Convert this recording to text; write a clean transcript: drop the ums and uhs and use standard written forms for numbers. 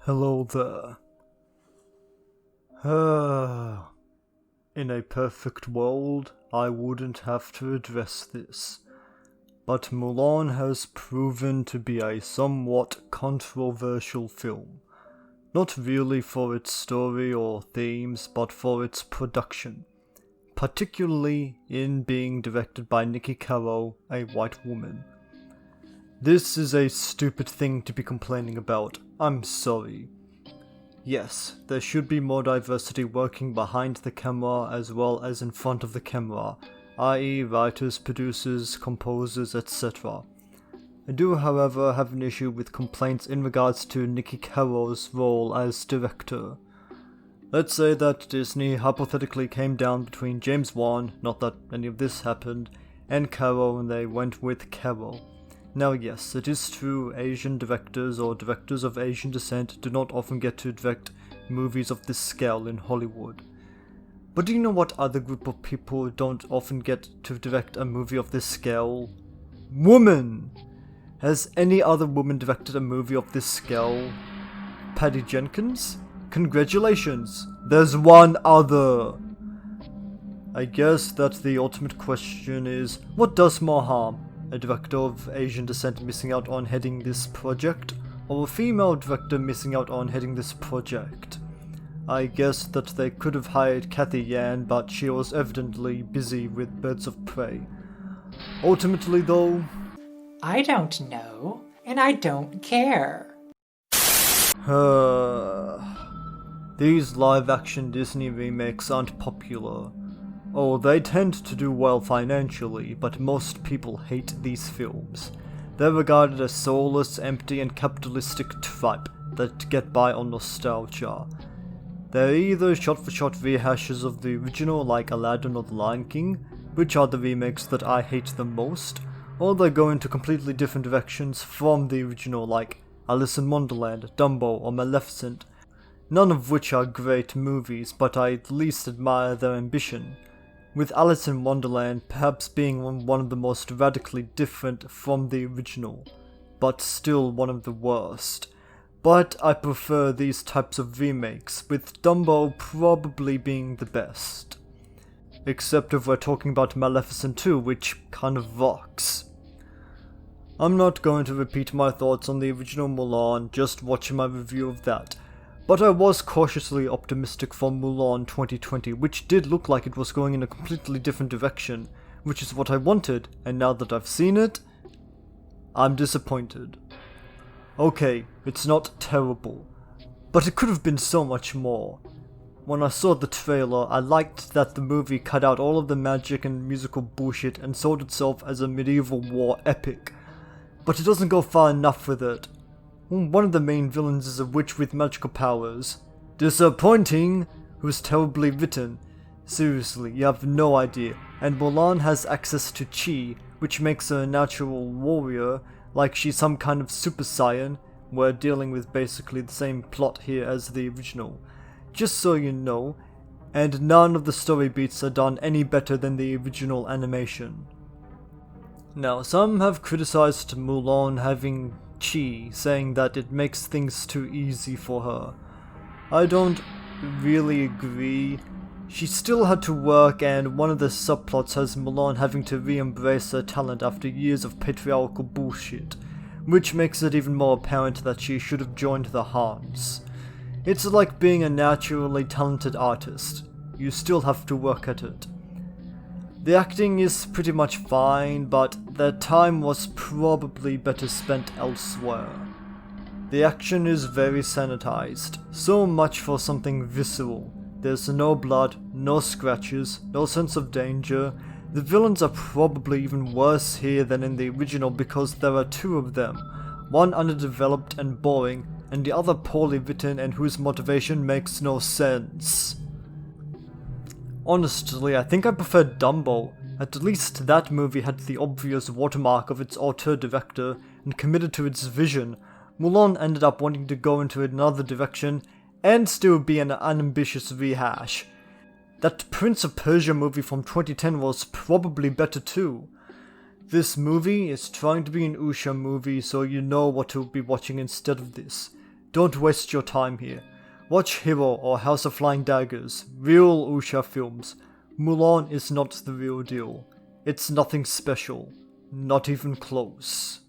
Hello there. In a perfect world, I wouldn't have to address this. But Mulan has proven to be a somewhat controversial film. Not really for its story or themes, but for its production. Particularly in being directed by Niki Caro, a white woman. This is a stupid thing to be complaining about. I'm sorry. Yes, there should be more diversity working behind the camera as well as in front of the camera, i.e. writers, producers, composers, etc. I do however have an issue with complaints in regards to Niki Caro's role as director. Let's say that Disney hypothetically came down between James Wan, not that any of this happened, and Caro, and they went with Caro. Now yes, it is true Asian directors or directors of Asian descent do not often get to direct movies of this scale in Hollywood. But do you know what other group of people don't often get to direct a movie of this scale? Women! Has any other woman directed a movie of this scale? Patty Jenkins? Congratulations! There's one other! I guess that the ultimate question is, what does more harm? A director of Asian descent missing out on heading this project, or a female director missing out on heading this project? I guess that they could have hired Kathy Yan, but she was evidently busy with Birds of Prey. Ultimately though, I don't know, and I don't care. These live-action Disney remakes aren't popular. Oh, they tend to do well financially, but most people hate these films. They're regarded as soulless, empty, and capitalistic tripe that get by on nostalgia. They're either shot-for-shot rehashes of the original like Aladdin or The Lion King, which are the remakes that I hate the most, or they go into completely different directions from the original like Alice in Wonderland, Dumbo, or Maleficent, none of which are great movies, but I at least admire their ambition. With Alice in Wonderland perhaps being one of the most radically different from the original, but still one of the worst. But I prefer these types of remakes, with Dumbo probably being the best. Except if we're talking about Maleficent 2, which kind of rocks. I'm not going to repeat my thoughts on the original Mulan, just watch my review of that. But I was cautiously optimistic for Mulan 2020, which did look like it was going in a completely different direction, which is what I wanted, and now that I've seen it, I'm disappointed. Okay, it's not terrible, but it could have been so much more. When I saw the trailer, I liked that the movie cut out all of the magic and musical bullshit and sold itself as a medieval war epic, but it doesn't go far enough with it. One of the main villains is a witch with magical powers. Disappointing! Who's terribly written. Seriously, you have no idea. And Mulan has access to chi, which makes her a natural warrior, like she's some kind of super saiyan. We're dealing with basically the same plot here as the original. Just so you know, and none of the story beats are done any better than the original animation. Now, some have criticized Mulan having chi, saying that it makes things too easy for her. I don't really agree. She still had to work, and one of the subplots has Mulan having to re-embrace her talent after years of patriarchal bullshit, which makes it even more apparent that she should have joined the Hans. It's like being a naturally talented artist. You still have to work at it. The acting is pretty much fine, but their time was probably better spent elsewhere. The action is very sanitized, so much for something visceral. There's no blood, no scratches, no sense of danger. The villains are probably even worse here than in the original because there are two of them, one underdeveloped and boring, and the other poorly written and whose motivation makes no sense. Honestly, I think I preferred Dumbo. At least that movie had the obvious watermark of its auteur director and committed to its vision. Mulan ended up wanting to go into another direction and still be an unambitious rehash. That Prince of Persia movie from 2010 was probably better too. This movie is trying to be an Usha movie, so you know what to be watching instead of this. Don't waste your time here. Watch Hero or House of Flying Daggers, real wuxia films. Mulan is not the real deal. It's nothing special. Not even close.